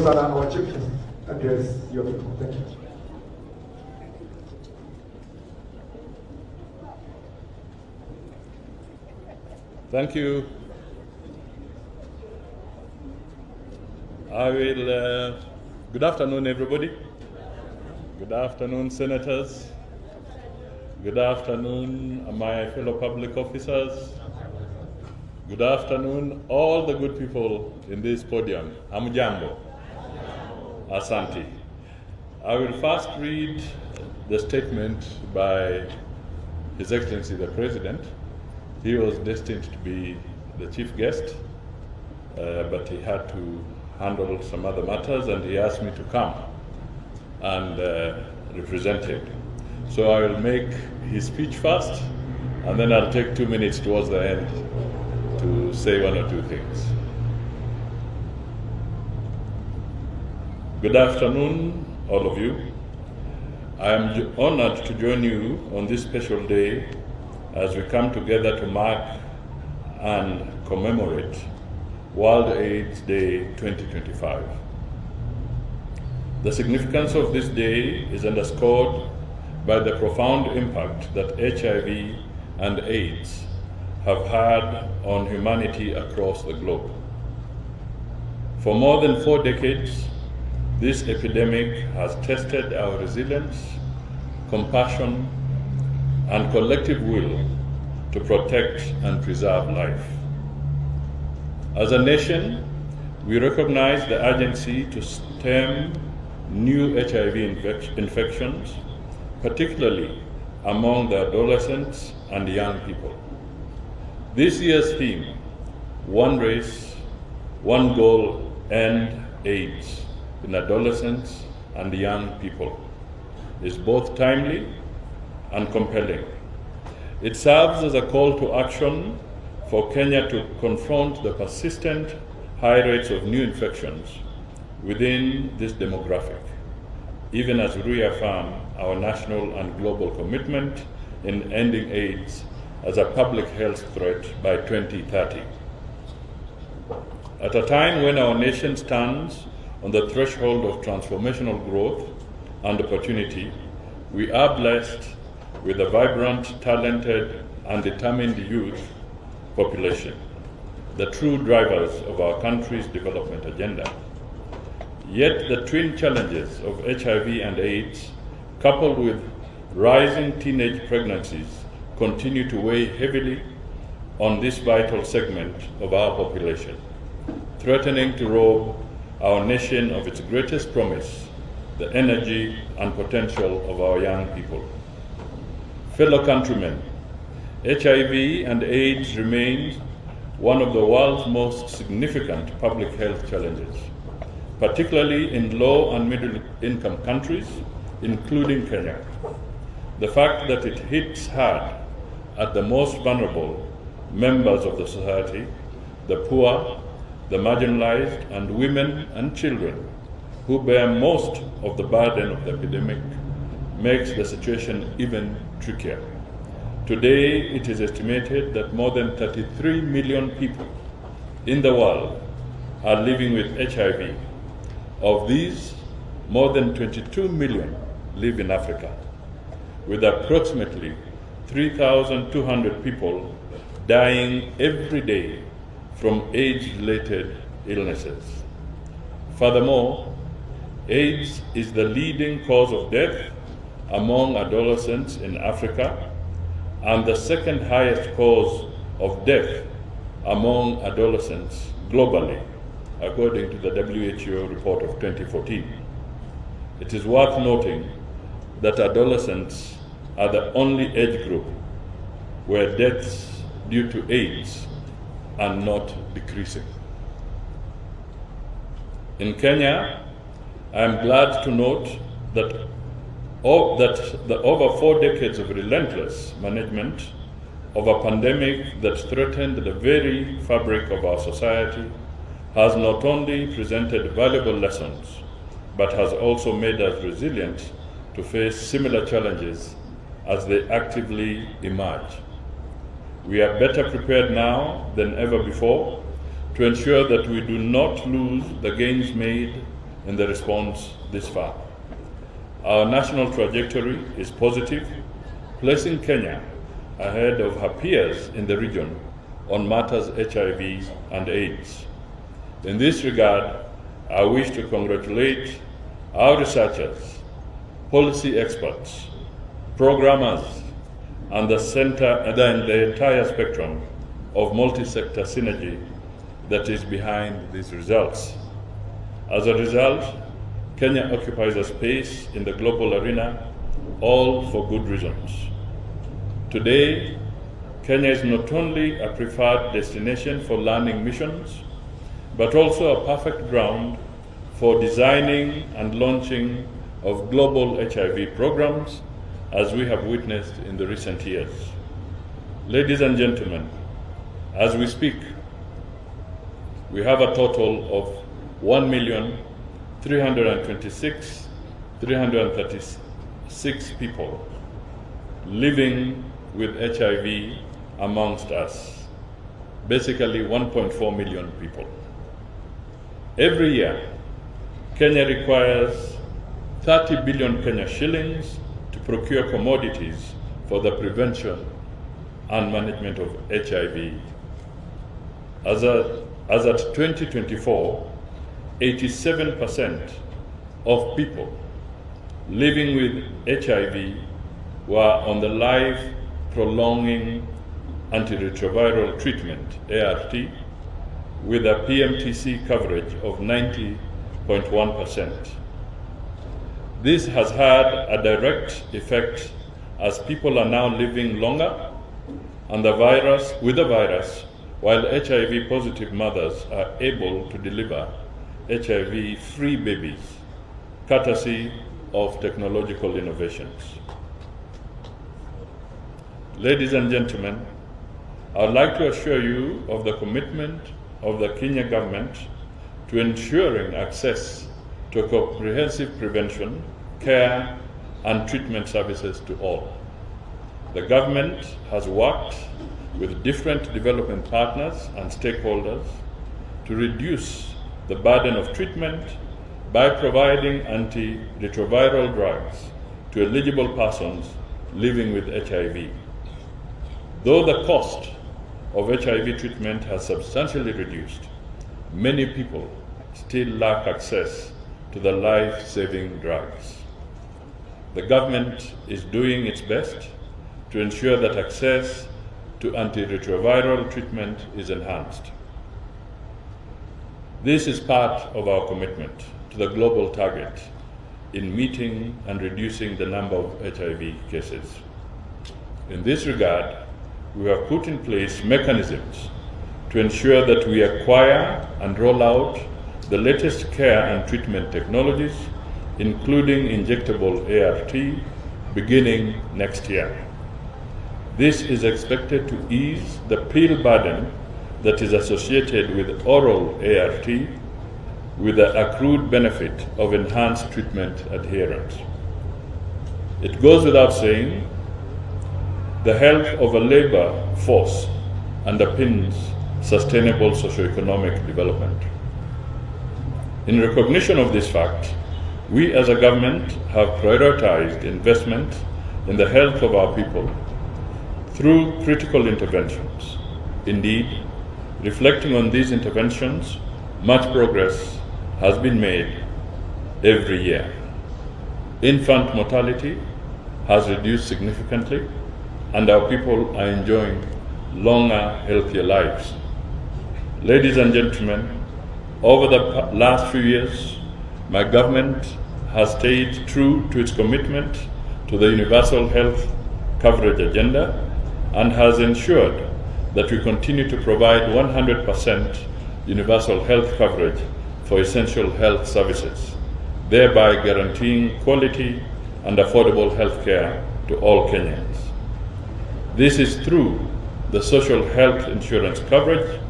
Our chief address your people. Thank you. Thank you. I will, good afternoon, everybody. Good afternoon, senators. Good afternoon, my fellow public officers. Good afternoon, all the good people in this podium. Hamujambo. Asante. I will first read the statement by His Excellency the President. He was destined to be the chief guest, but he had to handle some other matters, and he asked me to come and represent him. So I will make his speech first, and then I'll take 2 minutes towards the end to say one or two things. Good afternoon, all of you. I am honored to join you on this special day as we come together to mark and commemorate World AIDS Day 2025. The significance of this day is underscored by the profound impact that HIV and AIDS have had on humanity across the globe. For more than 4 decades, this epidemic has tested our resilience, compassion, and collective will to protect and preserve life. As a nation, we recognize the urgency to stem new HIV infections, particularly among the adolescents and young people. This year's theme, One Race, One Goal, End AIDS in Adolescents and Young People, is both timely and compelling. It serves as a call to action for Kenya to confront the persistent high rates of new infections within this demographic, even as we reaffirm our national and global commitment in ending AIDS as a public health threat by 2030. At a time when our nation stands on the threshold of transformational growth and opportunity, we are blessed with a vibrant, talented, and determined youth population, the true drivers of our country's development agenda. Yet the twin challenges of HIV and AIDS, coupled with rising teenage pregnancies, continue to weigh heavily on this vital segment of our population, threatening to rob our nation of its greatest promise, the energy and potential of our young people. Fellow countrymen, HIV and AIDS remains one of the world's most significant public health challenges, particularly in low and middle income countries, including Kenya. The fact that it hits hard at the most vulnerable members of the society, the poor, the marginalized, and women and children who bear most of the burden of the epidemic, makes the situation even trickier. Today, it is estimated that more than 33 million people in the world are living with HIV. Of these, more than 22 million live in Africa, with approximately 3,200 people dying every day from AIDS-related illnesses. Furthermore, AIDS is the leading cause of death among adolescents in Africa and the second highest cause of death among adolescents globally, according to the WHO report of 2014. It is worth noting that adolescents are the only age group where deaths due to AIDS are not decreasing. In Kenya, I am glad to note that the over 4 decades of relentless management of a pandemic that threatened the very fabric of our society has not only presented valuable lessons, but has also made us resilient to face similar challenges as they actively emerge. We are better prepared now than ever before to ensure that we do not lose the gains made in the response this far. Our national trajectory is positive, placing Kenya ahead of her peers in the region on matters HIV and AIDS. In this regard, I wish to congratulate our researchers, policy experts, programmers, and the entire spectrum of multi-sector synergy that is behind these results. As a result, Kenya occupies a space in the global arena, all for good reasons. Today, Kenya is not only a preferred destination for learning missions, but also a perfect ground for designing and launching of global HIV programs, as we have witnessed in the recent years. Ladies and gentlemen, as we speak, we have a total of 1,326,336 people living with HIV amongst us, basically 1.4 million people. Every year, Kenya requires 30 billion Kenya shillings to procure commodities for the prevention and management of HIV. As at 2024, 87% of people living with HIV were on the life-prolonging antiretroviral treatment, ART, with a PMTC coverage of 90.1%. This has had a direct effect as people are now living longer with the virus, while HIV-positive mothers are able to deliver HIV-free babies, courtesy of technological innovations. Ladies and gentlemen, I would like to assure you of the commitment of the Kenya government to ensuring access to comprehensive prevention, care, and treatment services to all. The government has worked with different development partners and stakeholders to reduce the burden of treatment by providing antiretroviral drugs to eligible persons living with HIV. Though the cost of HIV treatment has substantially reduced, many people still lack access to the life-saving drugs. The government is doing its best to ensure that access to antiretroviral treatment is enhanced. This is part of our commitment to the global target in meeting and reducing the number of HIV cases. In this regard, we have put in place mechanisms to ensure that we acquire and roll out the latest care and treatment technologies, including injectable ART, beginning next year. This is expected to ease the pill burden that is associated with oral ART, with the accrued benefit of enhanced treatment adherence. It goes without saying, the health of a labor force underpins sustainable socioeconomic development. In recognition of this fact, we as a government have prioritized investment in the health of our people through critical interventions. Indeed, reflecting on these interventions, much progress has been made every year. Infant mortality has reduced significantly, and our people are enjoying longer, healthier lives. Ladies and gentlemen, over the last few years, my government has stayed true to its commitment to the universal health coverage agenda and has ensured that we continue to provide 100% universal health coverage for essential health services, thereby guaranteeing quality and affordable health care to all Kenyans. This is through the social health insurance coverage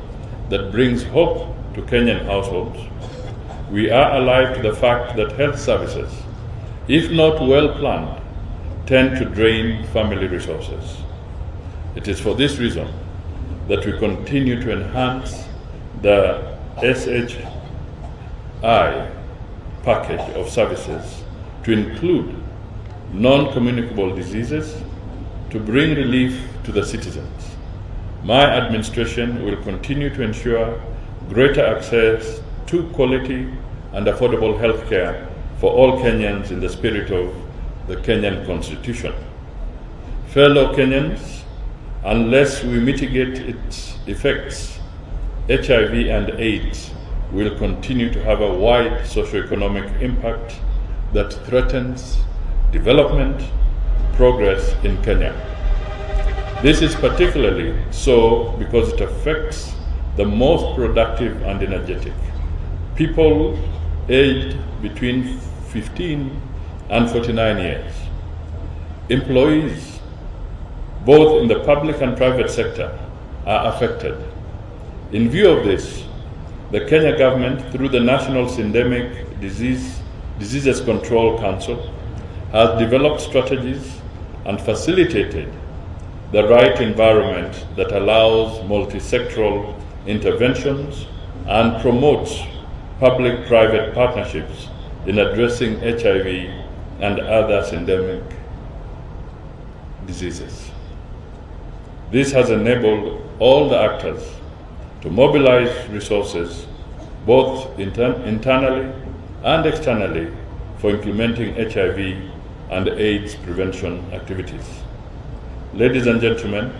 that brings hope to Kenyan households. We are alive to the fact that health services, if not well planned, tend to drain family resources. It is for this reason that we continue to enhance the SHI package of services to include non-communicable diseases to bring relief to the citizens. My administration will continue to ensure greater access to quality and affordable health care for all Kenyans in the spirit of the Kenyan Constitution. Fellow Kenyans, unless we mitigate its effects, HIV and AIDS will continue to have a wide socioeconomic impact that threatens development, progress in Kenya. This is particularly so because it affects the most productive and energetic, people aged between 15 and 49 years. Employees, both in the public and private sector, are affected. In view of this, the Kenya government, through the National Syndemic Diseases Control Council, has developed strategies and facilitated the right environment that allows multi-sectoral interventions and promotes public-private partnerships in addressing HIV and other syndemic diseases. This has enabled all the actors to mobilize resources, both internally and externally, for implementing HIV and AIDS prevention activities. Ladies and gentlemen,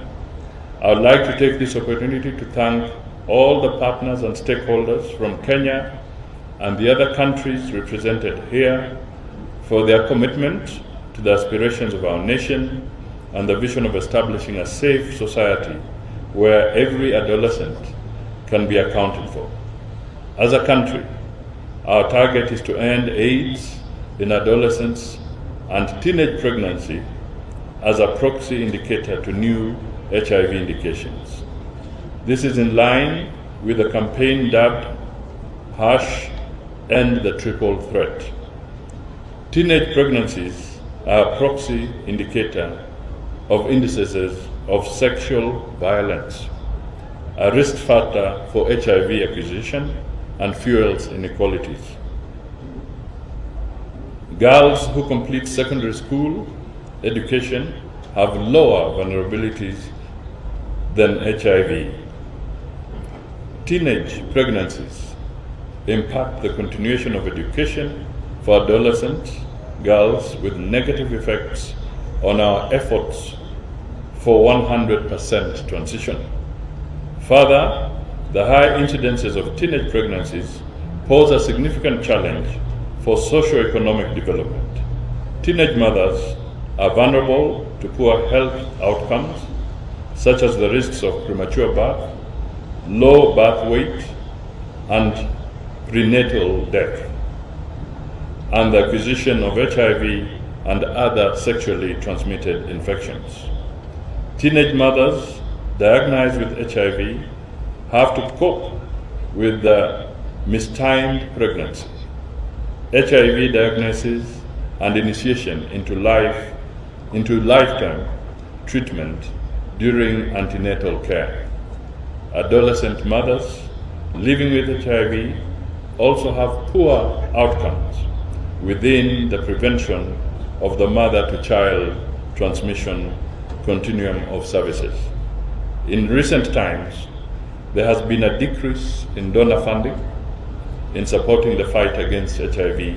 I would like to take this opportunity to thank all the partners and stakeholders from Kenya and the other countries represented here for their commitment to the aspirations of our nation and the vision of establishing a safe society where every adolescent can be accounted for. As a country, our target is to end AIDS in adolescents and teenage pregnancy as a proxy indicator to new HIV indications. This is in line with the campaign dubbed #End the Triple Threat. Teenage pregnancies are a proxy indicator of instances of sexual violence, a risk factor for HIV acquisition and fuels inequalities. Girls who complete secondary school education have lower vulnerabilities than HIV. Teenage pregnancies impact the continuation of education for adolescent girls with negative effects on our efforts for 100% transition. Further, the high incidences of teenage pregnancies pose a significant challenge for socio-economic development. Teenage mothers are vulnerable to poor health outcomes, such as the risks of premature birth, low birth weight, and prenatal death, and the acquisition of HIV and other sexually transmitted infections. Teenage mothers diagnosed with HIV have to cope with the mistimed pregnancy, HIV diagnosis, and initiation into lifetime treatment during antenatal care. Adolescent mothers living with HIV also have poor outcomes within the prevention of the mother-to-child transmission continuum of services. In recent times, there has been a decrease in donor funding in supporting the fight against HIV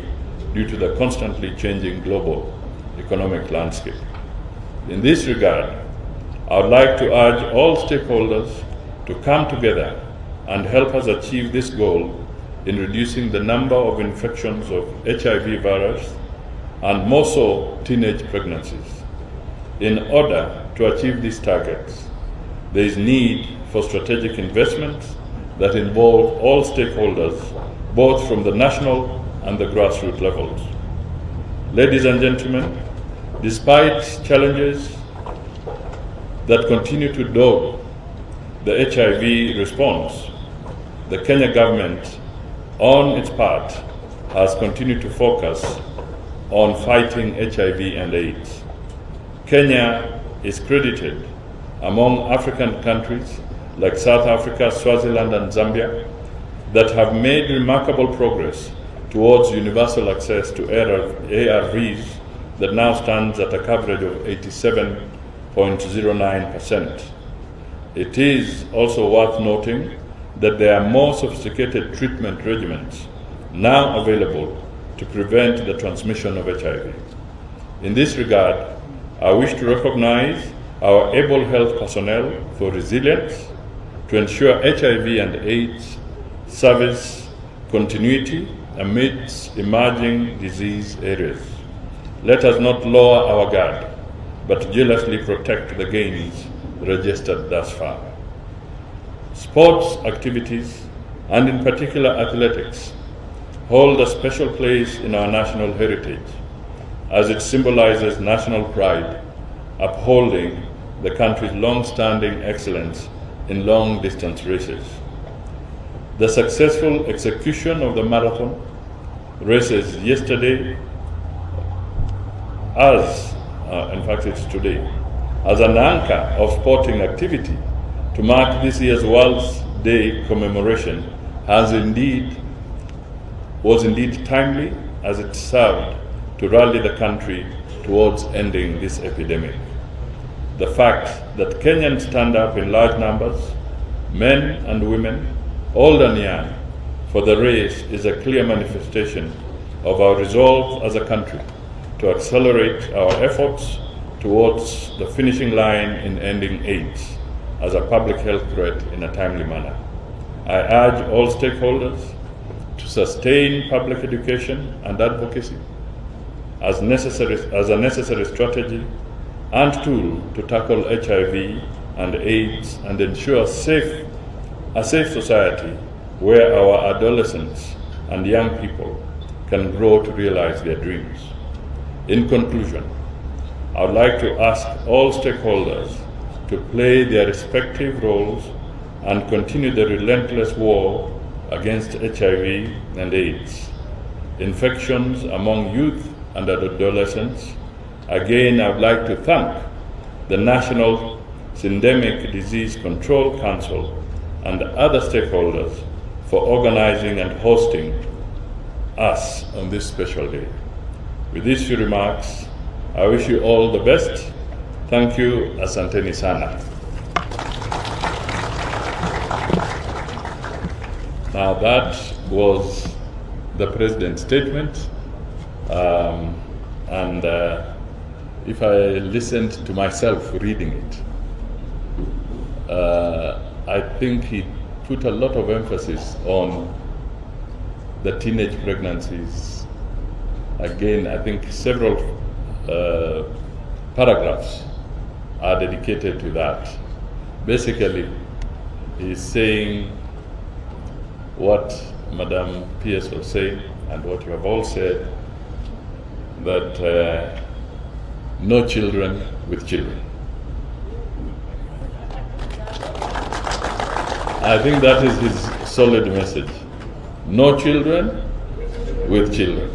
due to the constantly changing global economic landscape. In this regard, I would like to urge all stakeholders to come together and help us achieve this goal in reducing the number of infections of HIV virus and more so teenage pregnancies. In order to achieve these targets, there is need for strategic investments that involve all stakeholders, both from the national and the grassroots levels. Ladies and gentlemen, despite challenges that continue to dog the HIV response, the Kenya government, on its part, has continued to focus on fighting HIV and AIDS. Kenya is credited among African countries like South Africa, Swaziland, and Zambia that have made remarkable progress towards universal access to ARVs that now stands at a coverage of 87.09%. It is also worth noting that there are more sophisticated treatment regimens now available to prevent the transmission of HIV. In this regard, I wish to recognize our able health personnel for resilience to ensure HIV and AIDS service continuity amidst emerging disease areas. Let us not lower our guard, but jealously protect the gains registered thus far. Sports activities, and in particular athletics, hold a special place in our national heritage, as it symbolizes national pride, upholding the country's long-standing excellence in long-distance races. The successful execution of the marathon races yesterday, in fact it's today, as an anchor of sporting activity to mark this year's World's Day commemoration was indeed timely, as it served to rally the country towards ending this epidemic. The fact that Kenyans stand up in large numbers, men and women, old and young, for the race is a clear manifestation of our resolve as a country to accelerate our efforts towards the finishing line in ending AIDS as a public health threat in a timely manner. I urge all stakeholders to sustain public education and advocacy as a necessary strategy and tool to tackle HIV and AIDS and ensure a safe society where our adolescents and young people can grow to realize their dreams. In conclusion, I would like to ask all stakeholders to play their respective roles and continue the relentless war against HIV and AIDS. Infections among youth and adolescents. Again, I would like to thank the National Syndemic Disease Control Council and other stakeholders for organizing and hosting us on this special day. With these few remarks, I wish you all the best. Thank you. Asanteni sana. Now that was the President's statement. If I listened to myself reading it, I think he put a lot of emphasis on the teenage pregnancies. Again, I think several paragraphs are dedicated to that. Basically, he's saying what Madam P.S. was saying and what you have all said, that no children with children. I think that is his solid message. No children with children.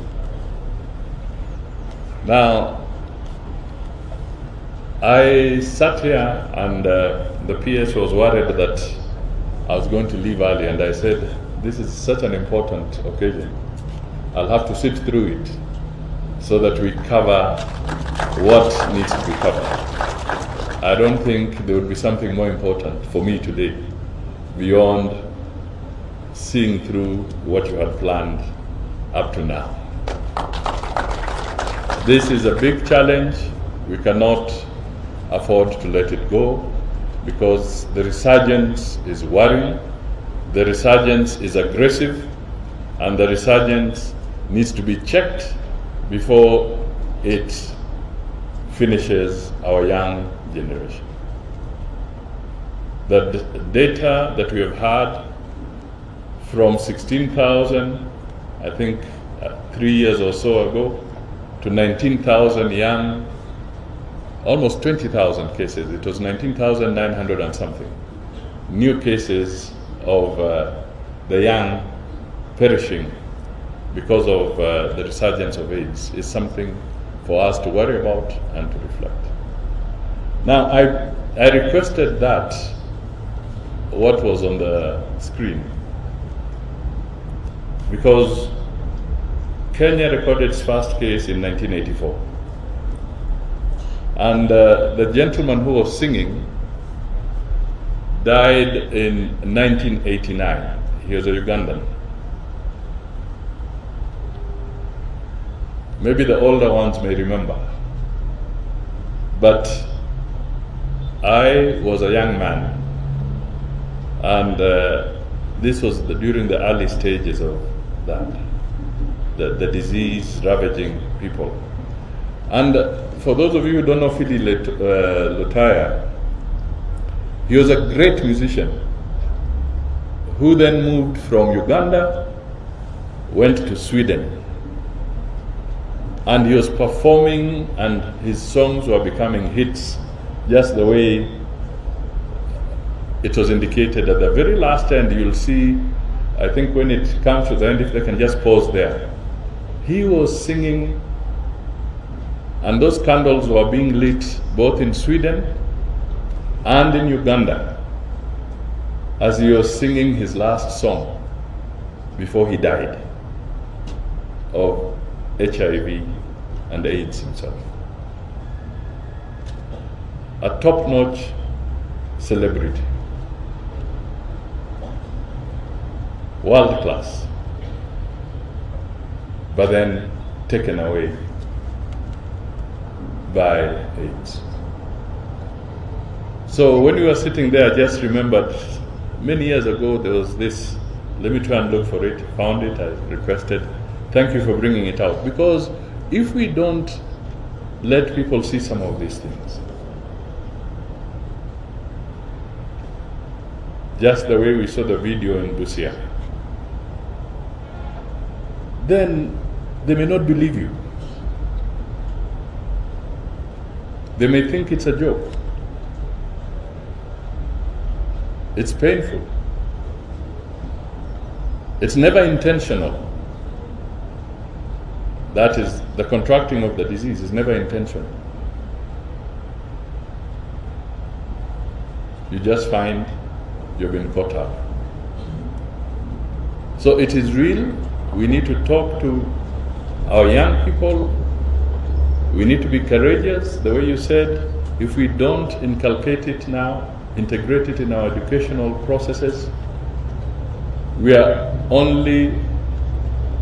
Now, I sat here and the PS was worried that I was going to leave early, and I said, this is such an important occasion. I'll have to sit through it so that we cover what needs to be covered. I don't think there would be something more important for me today beyond seeing through what you had planned up to now. This is a big challenge. We cannot afford to let it go because the resurgence is worrying, the resurgence is aggressive, and the resurgence needs to be checked before it finishes our young generation. The data that we have had from 16,000, I think 3 years or so ago, to 19,000 young, almost 20,000 cases. It was 19,900 and something new cases of the young perishing because of the resurgence of AIDS is something for us to worry about and to reflect. Now, I requested that what was on the screen because Kenya recorded its first case in 1984. And the gentleman who was singing died in 1989. He was a Ugandan. Maybe the older ones may remember. But I was a young man, and this was during the early stages of that, the disease ravaging people. And for those of you who don't know Fidi Lutaya, he was a great musician who then moved from Uganda, went to Sweden. And he was performing, and his songs were becoming hits, just the way it was indicated at the very last end. You'll see, I think when it comes to the end, if they can just pause there. He was singing, and those candles were being lit both in Sweden and in Uganda as he was singing his last song before he died of HIV and AIDS himself. A top-notch celebrity, world class, but then taken away by AIDS. So when we were sitting there, I just remembered many years ago there was this, let me try and look for it, found it, I requested, thank you for bringing it out. Because if we don't let people see some of these things, just the way we saw the video in Busia, then they may not believe you. They may think it's a joke. It's painful. It's never intentional. That is, the contracting of the disease is never intentional. You just find you've been caught up. So it is real. We need to talk to our young people. We need to be courageous, the way you said. If we don't inculcate it now, integrate it in our educational processes, we are only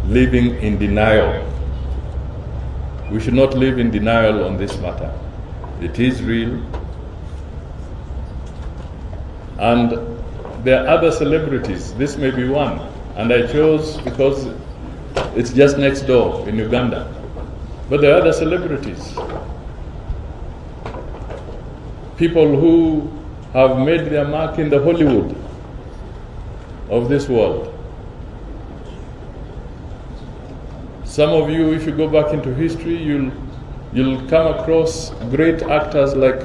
living in denial. We should not live in denial on this matter. It is real. And there are other celebrities. This may be one. And I chose because it's just next door in Uganda. But there are other celebrities. People who have made their mark in the Hollywood of this world. Some of you, if you go back into history, you'll come across great actors like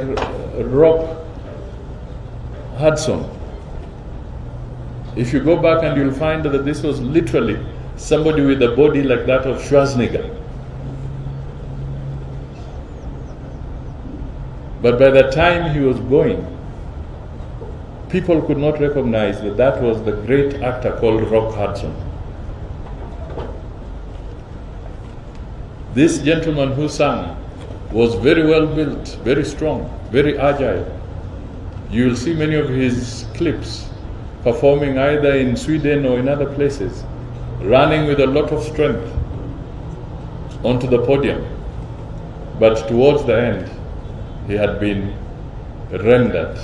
Rock Hudson. If you go back and you'll find that this was literally somebody with a body like that of Schwarzenegger. But by the time he was going, people could not recognize that that was the great actor called Rock Hudson. This gentleman who sang was very well built, very strong, very agile. You will see many of his clips performing either in Sweden or in other places, running with a lot of strength onto the podium. But towards the end, he had been rendered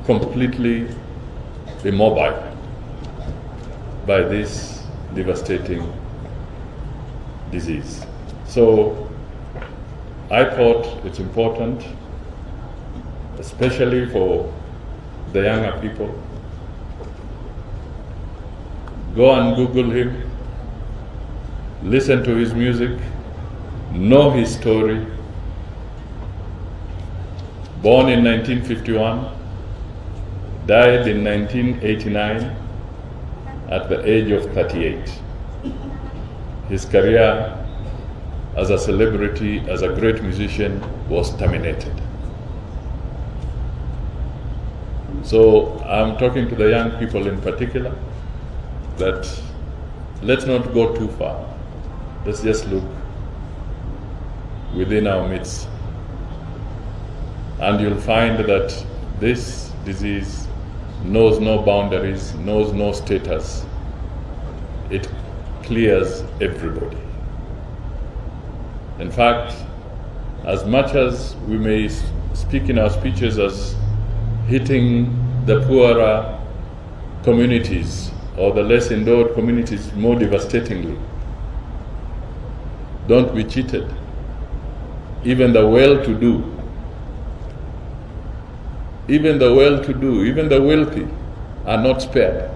completely immobile by this devastating disease. So I thought it's important, especially for the younger people, go and Google him, listen to his music, know his story. Born in 1951, died in 1989 at the age of 38. His career as a celebrity, as a great musician, was terminated. So I'm talking to the young people in particular that let's not go too far. Let's just look within our midst. And you'll find that this disease knows no boundaries, knows no status. It clears everybody. In fact, as much as we may speak in our speeches as hitting the poorer communities or the less endowed communities more devastatingly, don't be cheated. Even the well-to-do, even the wealthy are not spared.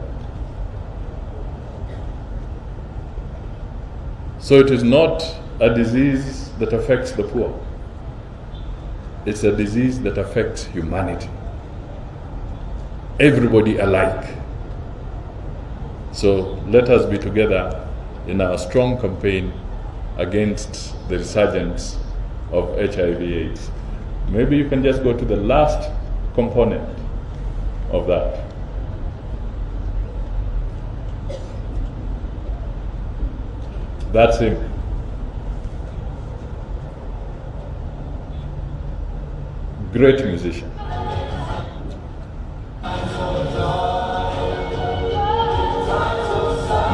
So it is not a disease that affects the poor. It's a disease that affects humanity. Everybody alike. So let us be together in our strong campaign against the resurgence of HIV/AIDS. Maybe you can just go to the last component of that. That's him. Great musician.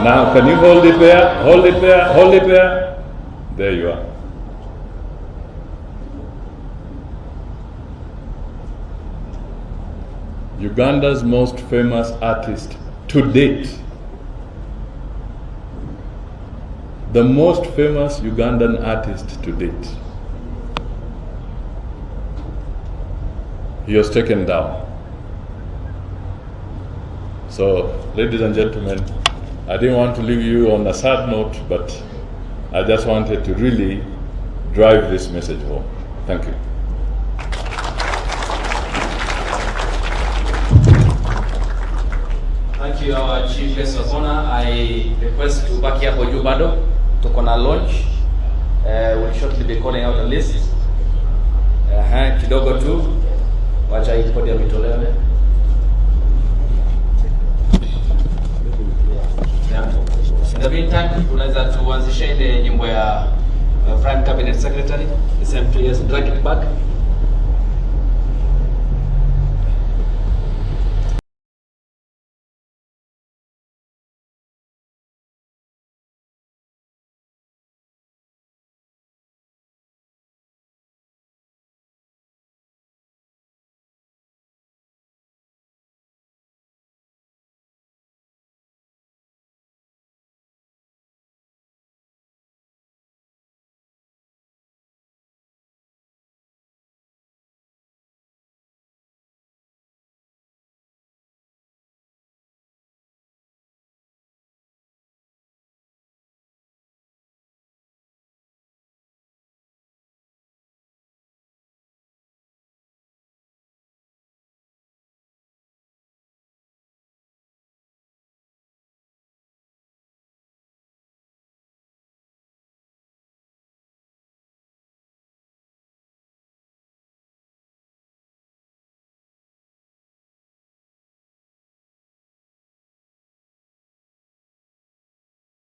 Now, can you hold it there? Hold it there, hold it there. There you are. Uganda's most famous artist to date. The most famous Ugandan artist to date. He was taken down. So, ladies and gentlemen, I didn't want to leave you on a sad note, but I just wanted to really drive this message home. Thank you. Thank you, our Chief Guest of Honor. I request to back here for you, Bado, to corner launch. We'll shortly be calling out a list. Kidogo tu, wacha hii podium itolewe. In the meantime, tunaweza tuanzishe ile nyimbo ya Prime Cabinet Secretary, the same 2 years, drag it back.